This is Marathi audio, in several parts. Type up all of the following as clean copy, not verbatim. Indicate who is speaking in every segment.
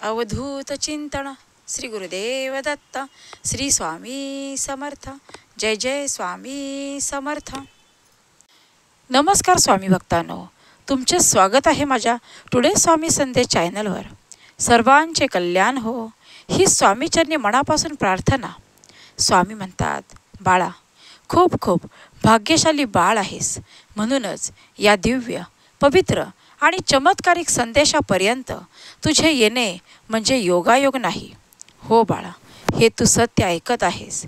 Speaker 1: अवधूत चिंतन श्री गुरुदेव दत्त श्री स्वामी समर्थ। जय जय स्वामी समर्थ। नमस्कार स्वामी भक्तांनो, तुमचे स्वागत आहे माझ्या टुडे स्वामी संदेश चॅनलवर। सर्वांचे कल्याण हो ही स्वामीचरणी मनापासून प्रार्थना। स्वामी म्हणतात, बाळा, खूप खूप भाग्यशाली बाळ आहेस, म्हणूनच या दिव्य पवित्र आणि चमत्कारिक संदेशापर्यंत तुझे येणे म्हणजे योगायोग नाही। हो बाळा, हे तू सत्य ऐकत आहेस,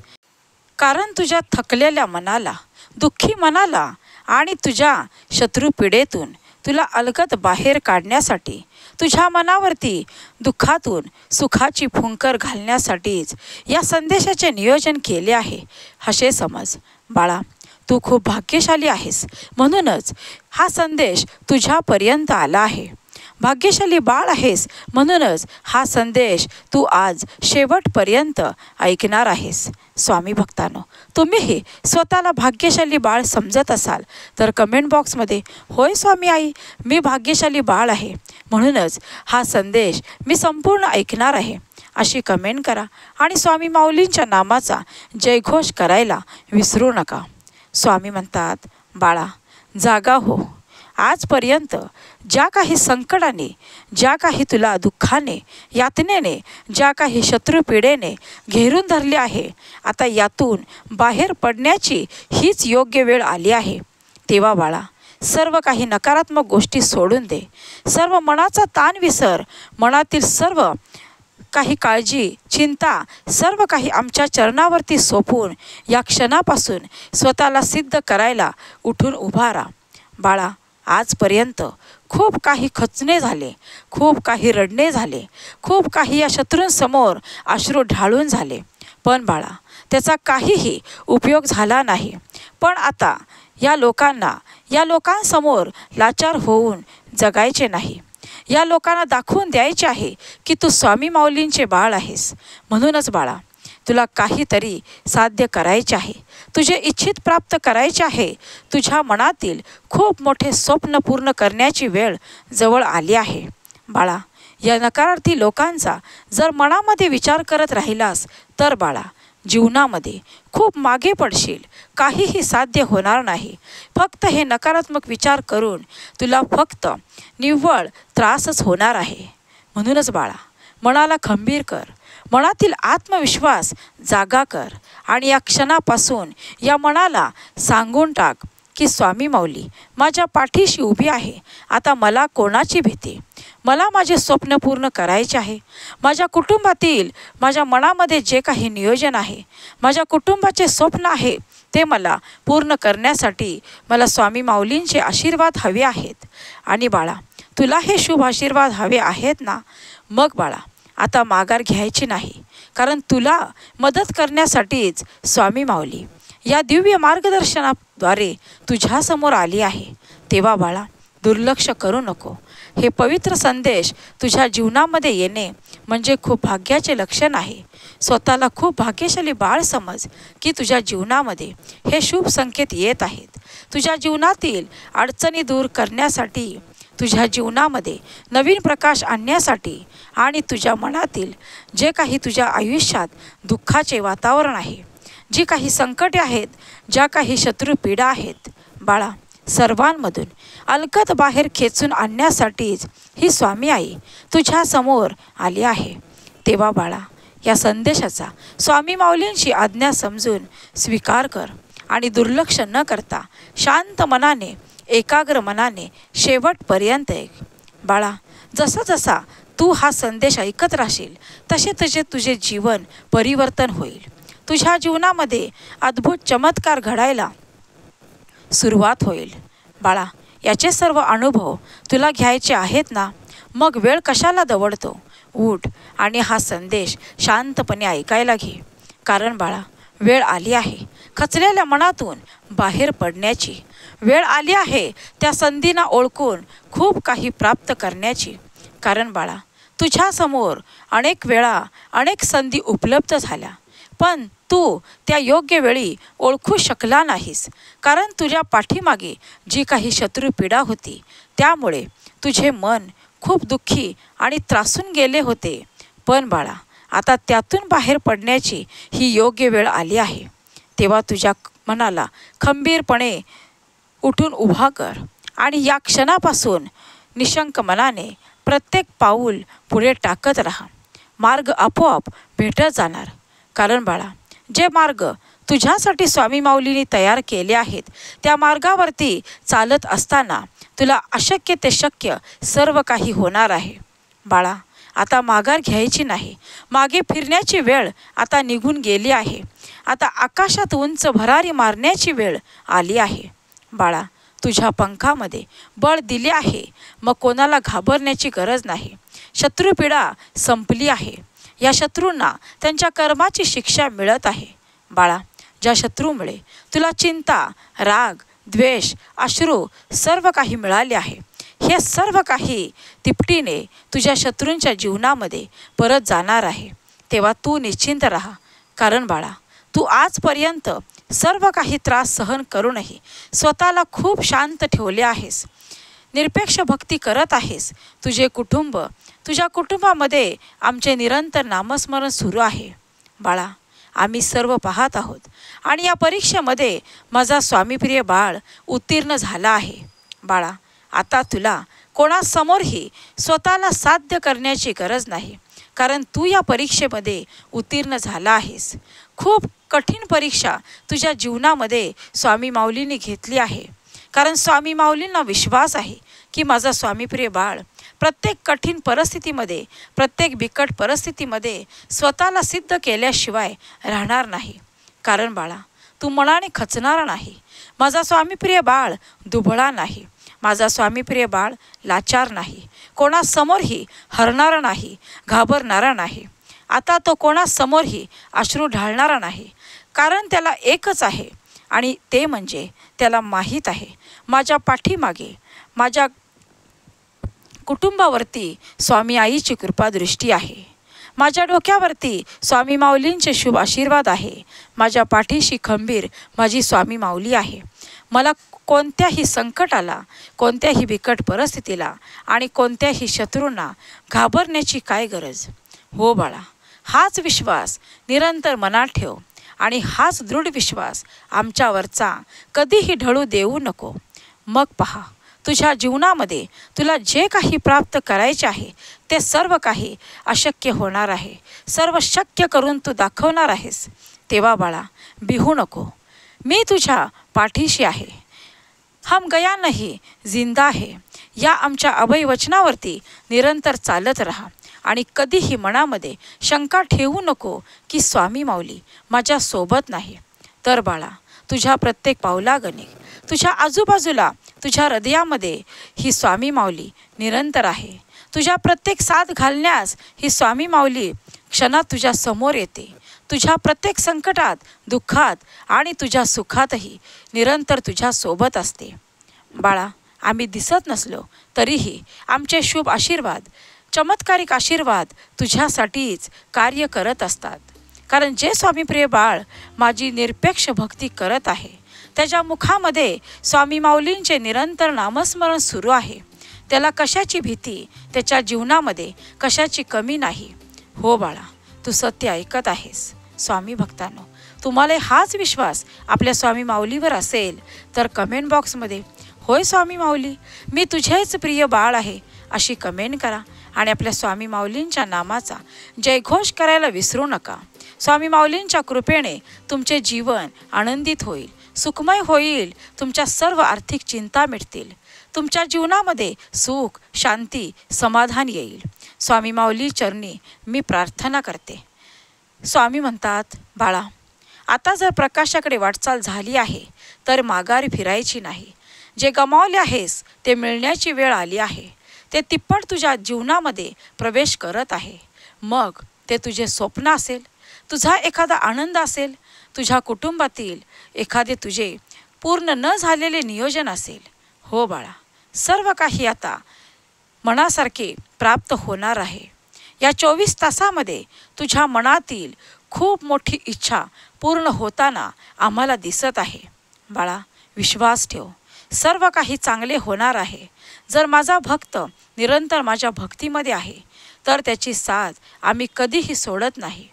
Speaker 1: कारण तुझ्या थकलेल्या मनाला, दुःखी मनाला आणि तुझ्या शत्रुपीडेतून तुला अलगद बाहेर काढण्यासाठी, तुझ्या मनावरती दुःखातून सुखाची फुंकर घालण्यासाठीच या संदेशाचे नियोजन केले आहे असे समज। बाळा, तू खूप भाग्यशाली आहेस, म्हणूनच हा संदेश तुझ्यापर्यंत आला आहे। भाग्यशाली बाळ आहेस, म्हणूनच हा संदेश तू आज शेवटपर्यंत ऐकणार आहेस। स्वामी भक्तांनो, तुम्हीही स्वतःला भाग्यशाली बाळ समजत असाल तर कमेंट बॉक्समध्ये होय स्वामी आई, मी भाग्यशाली बाळ आहे, म्हणूनच हा संदेश मी संपूर्ण ऐकणार आहे अशी कमेंट करा आणि स्वामी माऊलींच्या नामाचा जयघोष करायला विसरू नका। स्वामी म्हणतात, बाळा, जागा हो। आजपर्यंत ज्या काही संकटाने, ज्या काही तुला दुःखाने, यातनेने, ज्या काही शत्रुपीडेने घेरून धरले आहे, आता यातून बाहेर पडण्याची हीच योग्य वेळ आली आहे। तेव्हा बाळा, सर्व काही नकारात्मक गोष्टी सोडून दे, सर्व मनाचा ताण विसर, मनातील सर्व काही काळजी, चिंता सर्व काही आमच्या चरणावरती सोपून या क्षणापासून स्वतःला सिद्ध करायला उठून उभा राहा। बाळा, आजपर्यंत खूप काही खचणे झाले, खूप काही रडणे झाले, खूप काही या शत्रूंसमोर अश्रू ढाळून झाले, पण बाळा, त्याचा काहीही उपयोग झाला नाही। पण आता या लोकांसमोर लाचार होऊन जगायचे नाही। या लोकांना दाखवून द्यायचे आहे की तू स्वामी माऊलींचे बाळ आहेस। म्हणूनच बाळा, तुला काहीतरी साध्य करायचे आहे, तुझे इच्छित प्राप्त करायचे आहे, तुझ्या मनातील खूप मोठे स्वप्न पूर्ण करण्याची वेळ जवळ आली आहे। बाळा, या नकारार्थी लोकांचा जर मनामध्ये विचार करत राहिलास तर बाळा, जीवनामध्ये खूप मागे पडशील, काहीही साध्य होणार नाही। फक्त हे नकारात्मक विचार करून तुला फक्त निव्वळ त्रासच होणार आहे। म्हणूनच बाळा, मनाला खंबीर कर, मनातील आत्मविश्वास जागा कर आणि या क्षणापासून या मनाला सांगून टाक की स्वामी माऊली माझ्या पाठीशी उभी आहे। आता मला कोणाची भीती, मला माझे स्वप्न पूर्ण करायचे आहे। माझ्या कुटुंबातील, माझ्या मनामध्ये जे काही नियोजन आहे, माझ्या कुटुंबाचे स्वप्न आहे, ते मला पूर्ण करण्यासाठी मला स्वामी माऊलींचे आशीर्वाद हवे आहेत। आणि बाळा, तुला हे शुभ आशीर्वाद हवे आहेत ना? मग बाळा, आता माघार घ्यायची नाही, कारण तुला मदत करण्यासाठीच स्वामी माऊली या दिव्य मार्गदर्शनाद्वारे तुझ्यासमोर आली आहे। तेव्हा बाळा, दुर्लक्ष करू नको। हे पवित्र संदेश तुझ्या जीवनामध्ये येणे म्हणजे खूप भाग्याचे लक्षण आहे। स्वतःला खूप भाग्यशाली बाळ समज की तुझ्या जीवनामध्ये हे शुभ संकेत येत आहेत। तुझ्या जीवनातील अडचणी दूर करण्यासाठी, तुझ्या जीवनामध्ये नवीन प्रकाश आणण्यासाठी आणि तुझ्या मनातील जे काही तुझ्या आयुष्यात दुःखाचे वातावरण आहे, जी काही संकटे आहेत, ज्या काही शत्रुपीडा आहेत, बाळा, सर्वांमधून अलगद बाहेर खेचून आणण्यासाठीच ही स्वामी आई तुझ्यासमोर आली आहे। तेव्हा बाळा, या संदेशाचा स्वामी माऊलींची आज्ञा समजून स्वीकार कर आणि दुर्लक्ष न करता शांत मनाने, एकाग्र मनाने शेवटपर्यंत ऐक। बाळा, जसा जसा तू हा संदेश ऐकत राहशील तसे तसे तुझे जीवन परिवर्तन होईल। तुझ्या जीवनामध्ये अद्भुत चमत्कार घडायला सुरुवात होईल। बाळा, याचे सर्व अनुभव तुला घ्यायचे आहेत ना? मग वेळ कशाला दवडतो? उठ आणि हा संदेश शांतपणे ऐकायला घे, कारण बाळा, वेळ आली आहे खचलेल्या मनातून बाहेर पडण्याची। वेळ आली आहे त्या संधींना ओळखून खूप काही प्राप्त करण्याची। कारण बाळा, तुझ्यासमोर अनेक वेळा अनेक संधी उपलब्ध झाल्या, पण तू त्या योग्य वेळी ओळखू शकला नाहीस, कारण तुझ्या पाठीमागे जी काही शत्रुपीडा होती त्यामुळे तुझे मन खूप दुःखी आणि त्रासून गेले होते. पण बाळा, आता त्यातून बाहेर पडण्याची ही योग्य वेळ आली आहे. तेव्हा तुझ्या मनाला खंबीरपणे उठून उभा कर आणि या क्षणापासून निशंक मनाने प्रत्येक पाऊल पुढे टाकत राहा. मार्ग आपोआप भेटत जाणार. कारण बाळा, जे मार्ग तुझ्यासाठी स्वामी माऊलींनी तयार केले आहेत, त्या मार्गावरती चालत असताना तुला अशक्य ते शक्य सर्व काही होणार आहे. बाळा, आता माघार घ्यायची नाही. मागे फिरण्याची वेळ आता निघून गेली आहे. आता आकाशात उंच भरारी मारण्याची वेळ आली आहे. बाळा, तुझ्या पंखामध्ये बळ दिले आहे. मग कोणाला घाबरण्याची गरज नाही. शत्रुपीडा संपली आहे. या शत्रूंना त्यांच्या कर्माची शिक्षा मिळत आहे. बाळा, ज्या शत्रूमुळे तुला चिंता, राग, द्वेष, अश्रू सर्व काही मिळाले आहे, हे सर्व काही तिपटीने तुझ्या शत्रूंच्या जीवनामध्ये परत जाणार आहे. तेव्हा तू निश्चिंत राहा. कारण बाळा, तू आजपर्यंत सर्व काही त्रास सहन करूनही स्वतःला खूप शांत ठेवले आहेस. निरपेक्ष भक्ती करत आहेस. तुझ्या कुटुंबामध्ये आमचे निरंतर नामस्मरण सुरू आहे. बाळा, आम्ही सर्व पाहत आहोत आणि या परीक्षेमध्ये माझा स्वामीप्रिय बाळ उत्तीर्ण झाला आहे. बाळा, आता तुला कोणासमोरही स्वतःला साध्य करण्याची गरज नाही. कारण तू या परीक्षेमध्ये उत्तीर्ण झाला आहेस. खूप कठीण परीक्षा तुझ्या जीवनामध्ये स्वामी माऊलींनी घेतली आहे. कारण स्वामी माऊलींना विश्वास आहे की माझा स्वामीप्रिय बाळ प्रत्येक कठीण परिस्थितीमध्ये, प्रत्येक बिकट परिस्थितीमध्ये स्वतःला सिद्ध केल्याशिवाय राहणार नाही. कारण बाळा, तू मनाने खचणारा नाही. माझा स्वामीप्रिय बाळ दुबळा नाही. माझा स्वामीप्रिय बाळ लाचार नाही. कोणासमोरही हरणारा नाही, घाबरणारा नाही. आता तो कोणासमोरही अश्रू ढाळणारा नाही. कारण त्याला एकच आहे आणि ते म्हणजे त्याला माहीत आहे माझ्या पाठीमागे, माझ्या कुटुंबावरती स्वामी आईची कृपादृष्टी आहे. माझ्या डोक्यावरती स्वामी माऊलींचे शुभ आशीर्वाद आहे. माझ्या पाठीशी खंबीर माझी स्वामी माऊली आहे. मला कोणत्याही संकटाला, कोणत्याही बिकट परिस्थितीला आणि कोणत्याही शत्रूंना घाबरण्याची काय गरज. हो बाळा, हाच विश्वास निरंतर मनात ठेव आणि हाच दृढ विश्वास आमच्यावरचा कधीही ढळू देऊ नको. मग पहा, तुझ्या जीवनामध्ये तुला जे काही प्राप्त करायचे आहे ते सर्व काही अशक्य होणार आहे. सर्व शक्य करून तू दाखवणार आहेस. तेव्हा बाळा, भिवू नको. मी तुझ्या पाठीशी आहे. हम गया नहीं, जिंदा है या आमच्या अभय वचनावरती निरंतर चालत राहा आणि कधीही मनामध्ये शंका ठेवू नको की स्वामी माऊली माझ्या सोबत नाही. तर बाळा, तुझ्या प्रत्येक पावलागणिक, तुझ्या आजूबाजूला, तुझ्या हृदयामध्ये ही स्वामी माऊली निरंतर आहे. तुझ्या प्रत्येक साथ घालण्यास ही स्वामी माऊली क्षणात तुझ्या समोर येते. तुझ्या प्रत्येक संकटात, दुःखात आणि तुझ्या सुखातही निरंतर तुझ्या सोबत असते. बाळा, आम्ही दिसत नसलो तरीही आमचे शुभ आशीर्वाद, चमत्कारिक आशीर्वाद तुझ्यासाठीच कार्य करत असतात. कारण जे स्वामीप्रिय बाळ माझी निरपेक्ष भक्ती करत आहे, त्याच्या मुखामध्ये स्वामी माऊलींचे निरंतर नामस्मरण सुरू आहे. त्याला कशाची भीती, त्याच्या जीवनामध्ये कशाची कमी नाही. हो बाळा, तू सत्य ऐकत आहेस. स्वामी भक्तांनो, तुम्हाला हाच विश्वास आपल्या स्वामी माऊलीवर असेल तर कमेंट बॉक्समध्ये होय स्वामी माऊली, मी तुझेच प्रिय बाळ आहे अशी कमेंट करा आणि आपल्या स्वामी माऊलींच्या नामाचा जयघोष करायला विसरू नका. स्वामी माऊलींच्या कृपेने तुमचे जीवन आनंदित होईल, सुखमय होईल. तुमच्या सर्व आर्थिक चिंता मिटतील. तुमच्या जीवनामध्ये सुख, शांती, समाधान येईल. स्वामी माऊली चरणी मी प्रार्थना करते. स्वामी म्हणतात, बाळा, आता जर प्रकाशाकडे वाटचाल झाली आहे तर माघारी फिरायची नाही. जे गमावले आहेस ते मिळण्याची वेळ आली आहे. ते तिप्पट तुझ्या जीवनामध्ये प्रवेश करत आहे. मग ते तुझे स्वप्न असेल, तुझा एखादा आनंद असेल, तुझ्या कुटुंबातील एखादे तुझे पूर्ण न झालेले नियोजन असेल. हो बाळा, सर्व काही आता मनासारखे प्राप्त होणार आहे. या 24 तासामध्ये तुझ्या मनातील खूप मोठी इच्छा पूर्ण होताना आम्हाला दिसत आहे. बाळा, विश्वास ठेव. सर्व काही चांगले होणार आहे. जर माझा भक्त निरंतर माझ्या भक्तीमध्ये आहे तर त्याची साथ आम्ही कधीही सोडत नाही.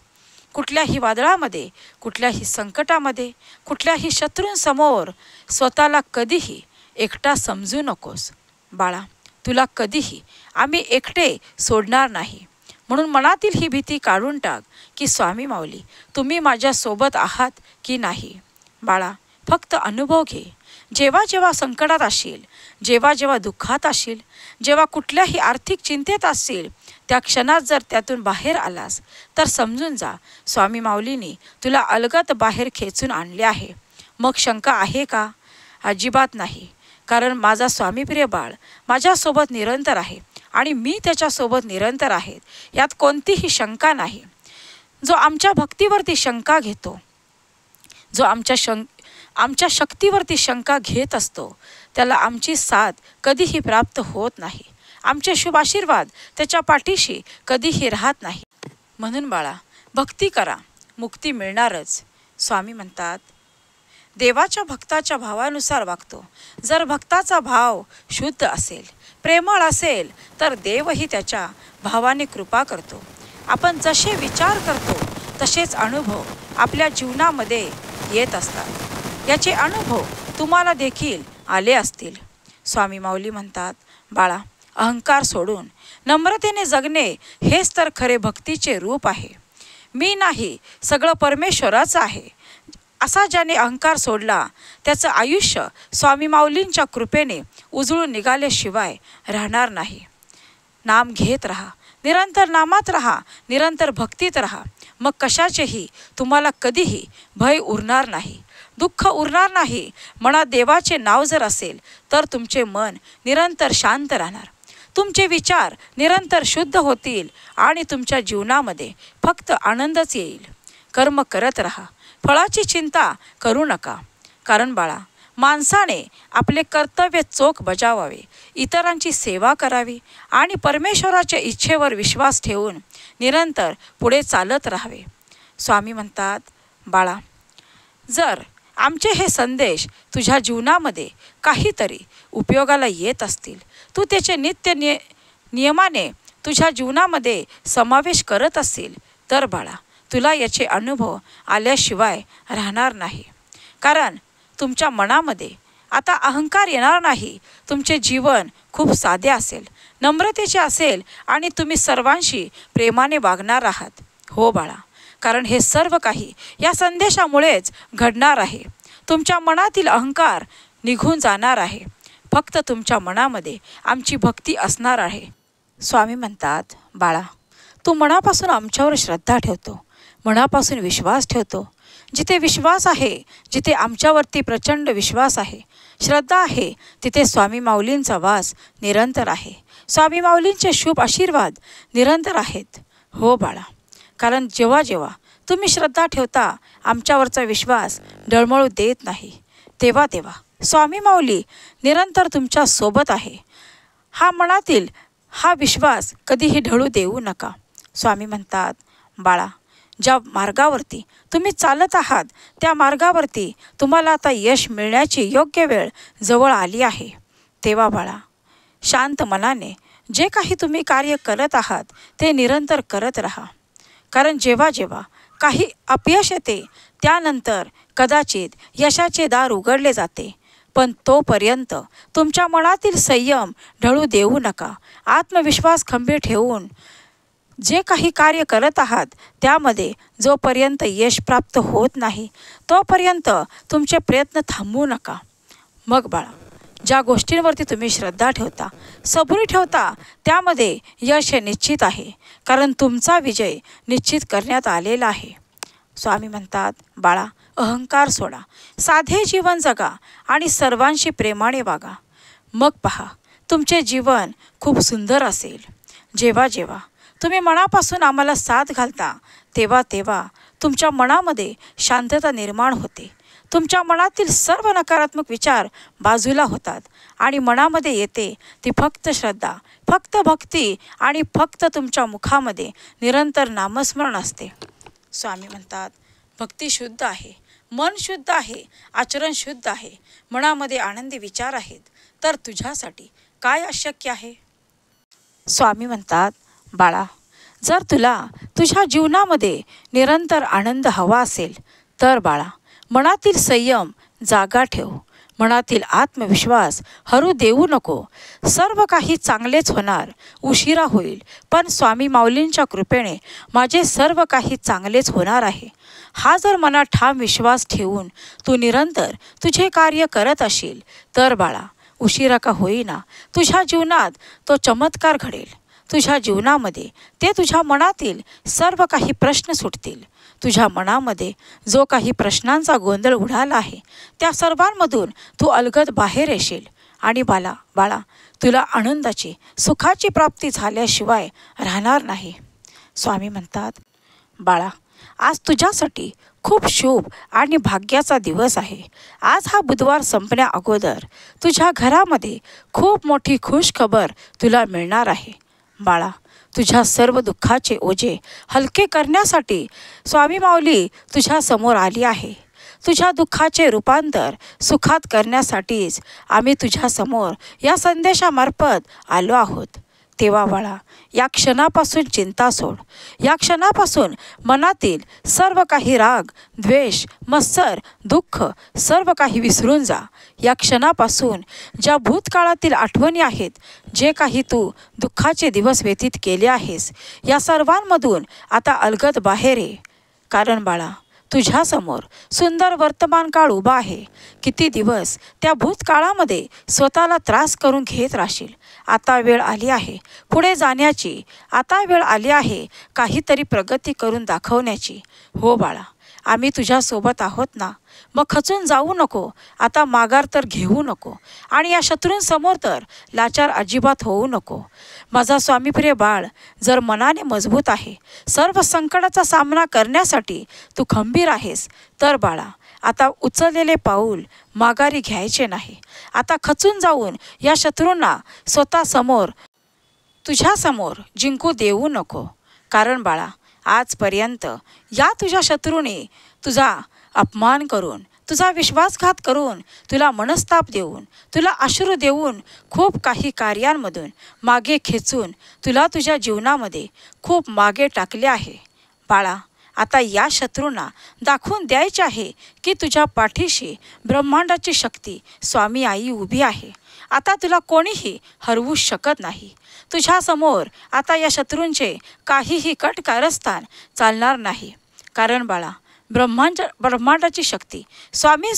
Speaker 1: कुठल्याही वादळामध्ये, कुठल्याही संकटामध्ये, कुठल्याही शत्रूंसमोर स्वतःला कधीही एकटा समजू नकोस. बाळा, तुला कधीही आम्ही एकटे सोडणार नाही. म्हणून मनातील ही भीती काढून टाक की स्वामी माऊली तुम्ही माझ्यासोबत आहात की नाही. बाळा, फक्त अनुभव घे. जेव्हा जेव्हा संकटात असशील, जेव्हा जेव्हा दुःखात असशील, जेव्हा कुठल्याही आर्थिक चिंतेत असशील, त्या क्षणात जर त्यातून बाहेर आलास तर समजून जा स्वामी माऊलींनी तुला अलगद बाहेर खेचून आणले आहे. मग शंका आहे का? अजिबात नाही. कारण माझा स्वामीप्रिय बाळ माझ्यासोबत निरंतर आहे आणि मी त्याच्यासोबत निरंतर आहे, यात कोणतीही शंका नाही. जो आमच्या भक्तीवरती शंका घेतो, जो आमच्या शक्तीवरती शंका घेत असतो, त्याला आमची साथ कधीही प्राप्त होत नाही. आमचे शुभ आशीर्वाद त्याच्या पाठीशी कधीही राहत नाही. म्हणून बाळा, भक्ती करा, मुक्ती मिळणारच. स्वामी म्हणतात, देवाच्या भक्ताच्या भावानुसार वागतो. जर भक्ताचा भाव शुद्ध असेल, प्रेमळ असेल, तर देवही त्याच्या भावाने कृपा करतो. आपण जसे विचार करतो तसेच अनुभव आपल्या जीवनामध्ये येत असतात. याचे अनुभव तुम्हाला देखील आले असतील. स्वामी माऊली म्हणतात, बाळा, अहंकार सोडून नम्रतेने जगणे हेच तर खरे भक्तीचे रूप आहे. मी नाही, सगळं परमेश्वराचं आहे, असा ज्याने अहंकार सोडला त्याचं आयुष्य स्वामी माऊलींच्या कृपेने उजळून निघाल्याशिवाय राहणार नाही. नाम घेत राहा, निरंतर नामात राहा, निरंतर भक्तीत राहा. मग कशाचेही तुम्हाला कधीही भय उरणार नाही, दुःख उरणार नाही. मनात देवाचे नाव जर असेल तर तुमचे मन निरंतर शांत राहणार, तुमचे विचार निरंतर शुद्ध होतील आणि तुमच्या जीवनामध्ये फक्त आनंदच येईल. कर्म करत राहा, फळाची चिंता करू नका. कारण बाळा, माणसाने आपले कर्तव्य चोख बजावावे, इतरांची सेवा करावी आणि परमेश्वराच्या इच्छेवर विश्वास ठेवून निरंतर पुढे चालत राहावे. स्वामी म्हणतात, बाळा, जर आमचे हे संदेश तुझ्या जीवनामध्ये काहीतरी उपयोगाला येत असतील, तू त्याचे नियमाने तुझ्या जीवनामध्ये समावेश करत असतील, तर बाळा, तुला याचे अनुभव आल्याशिवाय राहणार नाही. कारण तुमच्या मनामध्ये आता अहंकार येणार नाही. तुमचे जीवन खूप साधे असेल, नम्रतेचे असेल आणि तुम्ही सर्वांशी प्रेमाने वागणार आहात. हो बाळा, कारण हे सर्व काही या संदेशामुळेच घडणार आहे. तुमच्या मनातील अहंकार निघून जाणार आहे. फक्त तुमच्या मनामध्ये आमची भक्ती असणार आहे. स्वामी म्हणतात, बाळा, तू मनापासून आमच्यावर श्रद्धा ठेवतो, मनापासून विश्वास ठेवतो. जिथे विश्वास आहे, जिथे आमच्यावरती प्रचंड विश्वास आहे, श्रद्धा आहे, तिथे स्वामी माऊलींचा वास निरंतर आहे. स्वामी माऊलींचे शुभ आशीर्वाद निरंतर आहेत. हो बाळा, कारण जेव्हा जेव्हा तुम्ही श्रद्धा ठेवता, आमच्यावरचा विश्वास डळमळू देत नाही, तेव्हा तेव्हा स्वामी माऊली निरंतर तुमच्या सोबत आहे. हा मनातील हा विश्वास कधीही ढळू देऊ नका. स्वामी म्हणतात, बाळा, ज्या मार्गावरती तुम्ही चालत आहात त्या मार्गावरती तुम्हाला आता यश मिळण्याची योग्य वेळ जवळ आली आहे. तेव्हा बाळा, शांत मनाने जे काही तुम्ही कार्य करत आहात ते निरंतर करत राहा. कारण जेव्हा जेव्हा काही अपयश येते त्यानंतर कदाचित यशाचे दार उघडले जाते, पण तोपर्यंत तुमच्या मनातील संयम ढळू देऊ नका. आत्मविश्वास खंबीर ठेवून जे काही कार्य करत आहात त्यामध्ये जोपर्यंत यश प्राप्त होत नाही तोपर्यंत तुमचे प्रयत्न थांबवू नका. मग बाळा, ज्या गोष्टींवरती तुम्ही श्रद्धा ठेवता, सबुरी ठेवता, त्यामध्ये यश हे निश्चित आहे. कारण तुमचा विजय निश्चित करण्यात आलेला आहे. स्वामी म्हणतात, बाळा, अहंकार सोडा, साधे जीवन जगा आणि सर्वांशी प्रेमाने वागा. मग पहा, तुमचे जीवन खूप सुंदर असेल. जेव्हा जेव्हा तुम्ही मनापासून आम्हाला साथ घालता तेव्हा तेव्हा तुमच्या मनामध्ये शांतता निर्माण होते. तुमच्या मनातील सर्व नकारात्मक विचार बाजूला होतात आणि मनामध्ये येते ती फक्त श्रद्धा, फक्त भक्ती आणि फक्त तुमच्या मुखामध्ये निरंतर नामस्मरण असते. स्वामी म्हणतात, भक्ती शुद्ध आहे, मन शुद्ध आहे, आचरण शुद्ध आहे, मनामध्ये आनंदी विचार आहेत, तर तुझ्यासाठी काय अशक्य आहे? स्वामी म्हणतात, बाळा, जर तुला तुझ्या जीवनामध्ये निरंतर आनंद हवा असेल तर बाळा, मनातील संयम जागा ठेव. मनातील आत्मविश्वास हरू देऊ नको. सर्व काही चांगलेच होणार. उशिरा होईल, पण स्वामी माऊलींच्या कृपेने माझे सर्व काही चांगलेच होणार आहे. हा जर मनात ठाम विश्वास ठेवून तू निरंतर तुझे कार्य करत असशील तर बाळा, उशिरा का होईना तुझ्या जीवनात तो चमत्कार घडेल. तुझ्या जीवनामध्ये ते तुझ्या मनातील सर्व काही प्रश्न सुटतील. तुझ्या मनामध्ये जो काही प्रश्नांचा गोंधळ उडाला आहे त्या सर्वांमधून तू अलगद बाहेर येशील. आणि बाळा, तुला आनंदाची, सुखाची प्राप्ती झाल्याशिवाय राहणार नाही. स्वामी म्हणतात, बाळा, आज तुझ्यासाठी खूप शुभ आणि भाग्याचा दिवस आहे. आज हा बुधवार संपण्या अगोदर तुझ्या घरामध्ये खूप मोठी खुशखबर तुला मिळणार आहे. बाळा, तुझ्या सर्व दुःखाचे ओझे हलके करण्यासाठी स्वामी माऊली तुझ्या समोर आली आहे. तुझ्या दुःखाचे रूपांतर सुखात करण्यासाठीच आम्ही तुझ्या समोर या संदेशामार्फत आलो आहोत. तेव्हा बाळा, या क्षणापासून चिंता सोड. या क्षणापासून मनातील सर्व काही राग, द्वेष, मत्सर, दुःख सर्व काही विसरून जा. या क्षणापासून ज्या भूतकाळातील आठवणी आहेत, जे काही तू दुःखाचे दिवस व्यतीत केले आहेस, या सर्वांमधून आता अलगद बाहेर ये. कारण बाळा, तुझ्यासमोर सुंदर वर्तमान काळ उभा आहे. किती दिवस त्या भूतकाळामध्ये स्वतःला त्रास करून घेत राहशील. आता वेळ आली आहे पुढे जाण्याची. आता वेळ आली आहे काहीतरी प्रगती करून दाखवण्याची. हो बाळा, आम्ही तुझ्यासोबत आहोत ना. मग खचून जाऊ नको. आता माघार तर घेऊ नको. आणि या शत्रूंसमोर तर लाचार अजिबात होऊ नको. माझा स्वामीप्रिय बाळ जर मनाने मजबूत आहे, सर्व संकटाचा सामना करण्यासाठी तू खंबीर आहेस, तर बाळा, आता उचललेले पाऊल माघारी घ्यायचे नाही. आता खचून जाऊन या शत्रूंना स्वतःसमोर, तुझ्यासमोर जिंकू देऊ नको. कारण बाळा, आजपर्यंत या तुझ्या शत्रूने तुझा अपमान करून, तुझा विश्वासघात करून, तुला मनस्ताप देऊन, तुला अश्रू देऊन, खूप काही कार्यांमधून मागे खेचून तुला तुझ्या जीवनामध्ये खूप मागे टाकले आहे. बाळा, आता या शत्रूंना दाखवून द्यायचे आहे की तुझ्या पाठीशी ब्रह्मांडाची शक्ती स्वामी आई उभी आहे. आता तुला कोणीही हरवू शकत नाही. तुझ्यासमोर आता या शत्रूंचे काहीही कट कारस्थान चालणार नाही. कारण बाळा, ब्रह्मांडाची शक्ती स्वामी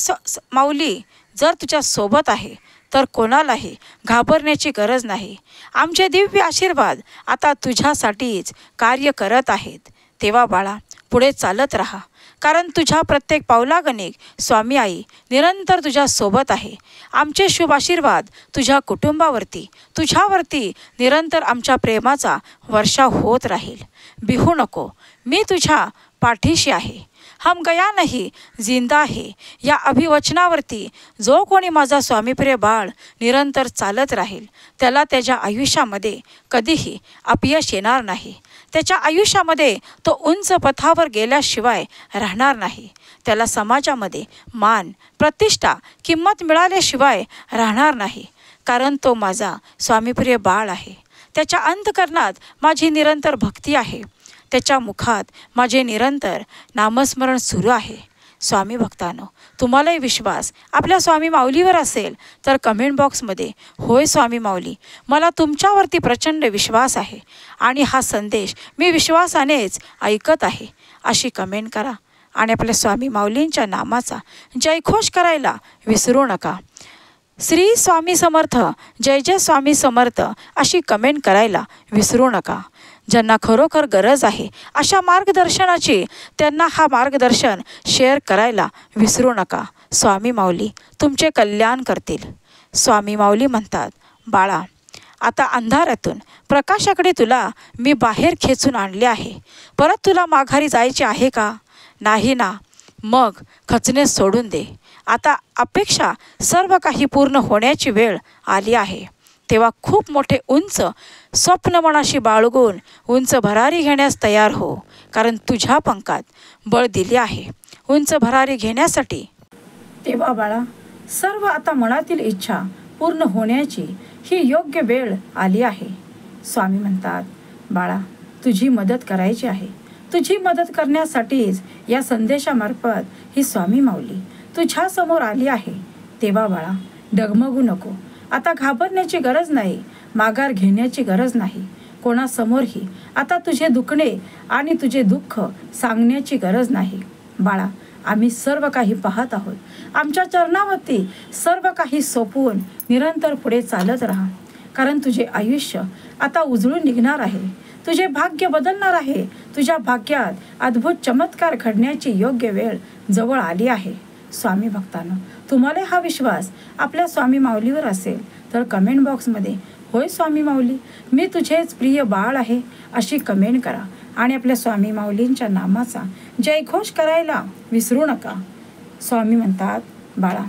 Speaker 1: माऊली जर तुझ्या सोबत आहे तर कोणालाही घाबरण्याची गरज नाही. आमचे दिव्य आशीर्वाद आता तुझ्यासाठीच कार्य करत आहेत. तेव्हा बाळा, पुढे चालत राहा. कारण तुझ्या प्रत्येक पावलागणिक स्वामी आई निरंतर तुझ्या सोबत आहे. आमचे शुभ आशीर्वाद तुझ्या कुटुंबावरती, तुझ्यावरती निरंतर आमच्या प्रेमाचा वर्षाव होत राहील. भिवू नको. मी तुझ्या पाठीशी आहे. हम गया नहीं, जिंदा है या अभिवचनावरती जो कोणी माझा स्वामीप्रिय बाळ निरंतर चालत राहील, त्याला त्याच्या आयुष्यामध्ये कधीही अपयश येणार नाही. त्याच्या आयुष्यामध्ये तो उंच पथावर गेल्याशिवाय राहणार नाही. त्याला समाजामध्ये मान, प्रतिष्ठा, किंमत मिळाल्याशिवाय राहणार नाही. कारण तो माझा स्वामीप्रिय बाळ आहे. त्याच्या अंतःकरणात माझी निरंतर भक्ती आहे. त्याच्या मुखात माझे निरंतर नामस्मरण सुरू आहे. स्वामी भक्तांनो, तुम्हालाही विश्वास आपल्या स्वामी माऊलीवर असेल तर कमेंट बॉक्समध्ये होय स्वामी माऊली, मला तुमच्यावरती प्रचंड विश्वास आहे आणि हा संदेश मी विश्वासानेच ऐकत आहे अशी कमेंट करा. आणि आपल्या स्वामी माऊलींच्या नामाचा जयघोष करायला विसरू नका. श्री स्वामी समर्थ, जय जय स्वामी समर्थ अशी कमेंट करायला विसरू नका. ज्यांना खरोखर गरज आहे अशा मार्गदर्शनाची, त्यांना हा मार्गदर्शन शेअर करायला विसरू नका. स्वामी माऊली तुमचे कल्याण करतील. स्वामी माऊली म्हणतात, बाळा, आता अंधारातून प्रकाशाकडे तुला मी बाहेर खेचून आणले आहे. परत तुला माघारी जायचे आहे का? नाही ना. मग खचणे सोडून दे. आता अपेक्षा सर्व काही पूर्ण होण्याची वेळ आली आहे. तेव्हा खूप मोठे उंच स्वप्न मनाशी बाळगून उंच भरारी घेण्यास तयार हो. कारण तुझ्या पंखात बळ दिले आहे उंच भरारी घेण्यासाठी. तेव्हा बाळा, सर्व आता मनातील इच्छा पूर्ण होण्याची ही योग्य वेळ आली आहे. स्वामी म्हणतात, बाळा, तुझी मदत करायची आहे. तुझी मदत करण्यासाठीच या संदेशामार्फत ही स्वामी माऊली तुझ्या समोर आली आहे. तेव्हा बाळा, डगमगू नको. आता घाबरण्याची गरज नाही, माघार घेण्याची गरज नाही. कोणासमोरही आता तुझे दुखणे आणि तुझे दुःख सांगण्याची गरज नाही. बाळा, आम्ही सर्व काही पाहत आहोत. आमच्या चरणावरती सर्व काही सोपवून निरंतर पुढे चालत राहा. कारण तुझे आयुष्य आता उजळून निघणार आहे. तुझे भाग्य बदलणार आहे. तुझ्या भाग्यात अद्भुत चमत्कार घडण्याची योग्य वेळ जवळ आली आहे. स्वामी भक्तांनो, तुम्हाला हा विश्वास आपल्या स्वामी माऊलीवर असेल तर कमेंट बॉक्समध्ये होय स्वामी माऊली, मी तुझेच प्रिय बाळ आहे अशी कमेंट करा आणि आपल्या स्वामी माऊलींच्या नामाचा जयघोष करायला विसरू नका. स्वामी म्हणतात, बाळा,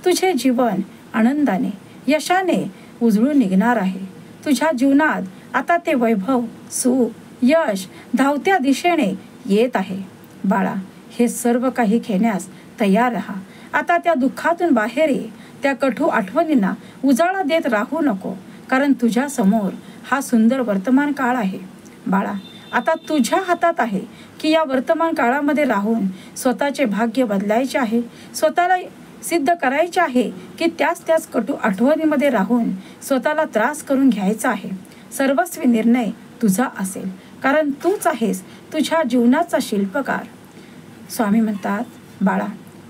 Speaker 1: तुझे जीवन आनंदाने यशाने उजळून निघणार आहे. तुझ्या जीवनात आता ते वैभव, सुख, यश धावत्या दिशेने येत आहे. बाळा, हे सर्व काही घेण्यास तयार राहा. आता त्या दुःखातून बाहेर ये. त्या कटू आठवणींना उजाळा देत राहू नको. कारण तुझ्या समोर हा सुंदर वर्तमान काळ आहे. बाळा, आता तुझ्या हातात आहे की या वर्तमान काळामध्ये राहून स्वतःचे भाग्य बदलायचे आहे. स्वतःला सिद्ध करायचे आहे की त्याच कटू आठवणीमध्ये राहून स्वतःला त्रास करून घ्यायचा आहे. सर्वस्वी निर्णय तुझा असेल, कारण तूच आहेस तुझ्या जीवनाचा शिल्पकार. स्वामी म्हणतात, बाळा,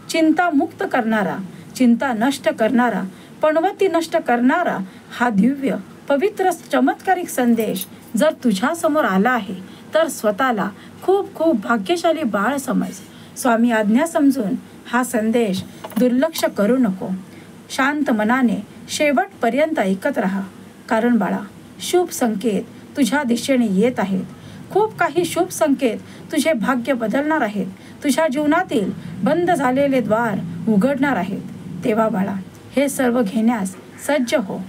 Speaker 1: चिंता मुक्त करणारा, चिंता नष्ट करणारा, पणवती नष्ट करणारा हा दिव्य पवित्र चमत्कारिक संदेश जर तुझ्या समोर आला आहे तर स्वतःला खूप खूप भाग्यशाली बाळ समज. स्वामी आज्ञा समजून हा संदेश दुर्लक्ष करू नको. शांत मनाने शेवटपर्यंत ऐकत राहा. कारण बाळा, शुभ संकेत तुझ्या दिशेने येत आहेत. खूप काही शुभ संकेत तुझे भाग्य बदलणार आहेत. तुझ्या जीवनातील बंद झालेले द्वार उघडणार आहेत. तेव्हा बाळा, हे सर्व घेण्यास सज्ज हो.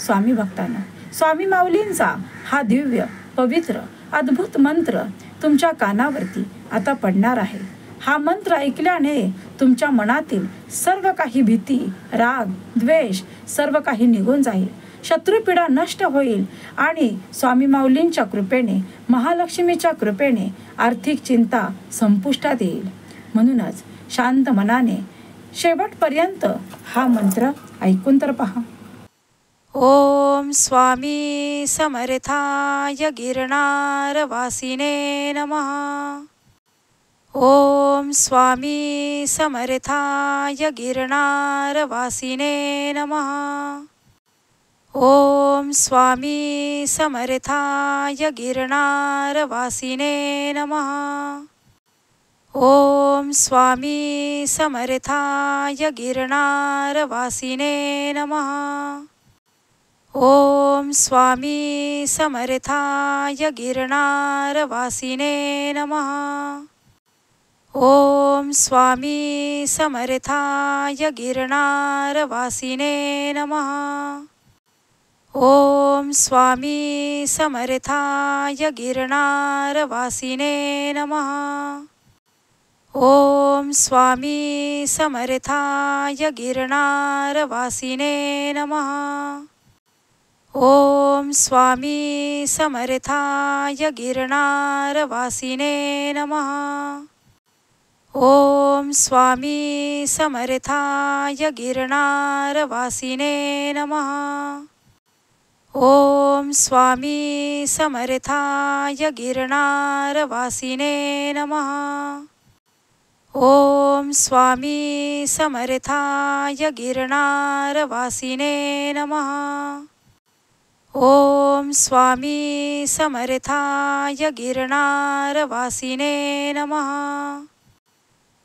Speaker 1: स्वामी भक्तांना, स्वामी माऊलींचा हा दिव्य पवित्र अद्भुत मंत्र तुमच्या कानावरती आता पडणार आहे. हा मंत्र ऐकल्याने तुमच्या मनातील सर्व काही भीती, राग, द्वेष सर्व काही निघून जाईल. शत्रुपीडा नष्ट होईल आणि स्वामी माऊलींच्या कृपेने, महालक्ष्मीच्या कृपेने आर्थिक चिंता संपुष्टात येईल. म्हणूनच शांत मनाने शेवटपर्यंत हा मंत्र ऐकून तर पहा.
Speaker 2: ओम स्वामी समर्थाय गिरनारवासिने नमः. ओम स्वामी समर्थाय गिरनारवासिने नमः. ओम स्वामी समर्थाय गिरनारवासिने नमः. ओम स्वामी समर्थाय गिरनारवासिने नमः. ओम स्वामी समर्थाय गिरनारवासिने नमः. ओम स्वामी समर्थाय गिरनारवासिने नमः. ओम स्वामी समर्थाय गिरनारवासिने नमः. ओम स्वामी समर्थाय गिरनारवासिने नमः. ओम स्वामी समर्थाय गिरनारवासिने नमः. ओम स्वामी समर्थाय गिरनारवासिने नमः. ओम स्वामी समर्थाय गिरनारवासिने नमः. ओम स्वामी समर्थाय गिरनारवासिने नमः. ओम स्वामी समर्थाय गिरनारवासिने नमः.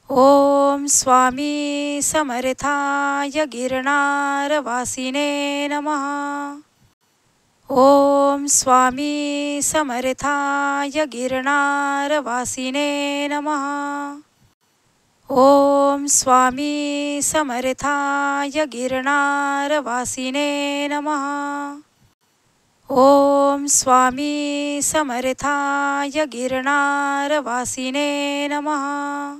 Speaker 2: ओम स्वामी समर्थाय गिरनारवासिने नमः. ओम स्वामी समर्थाय गिरनारवासिने नमः. ओम स्वामी समर्थाय गिरनारवासिने नमः. ओम स्वामी समर्थाय गिरनारवासिने नमः.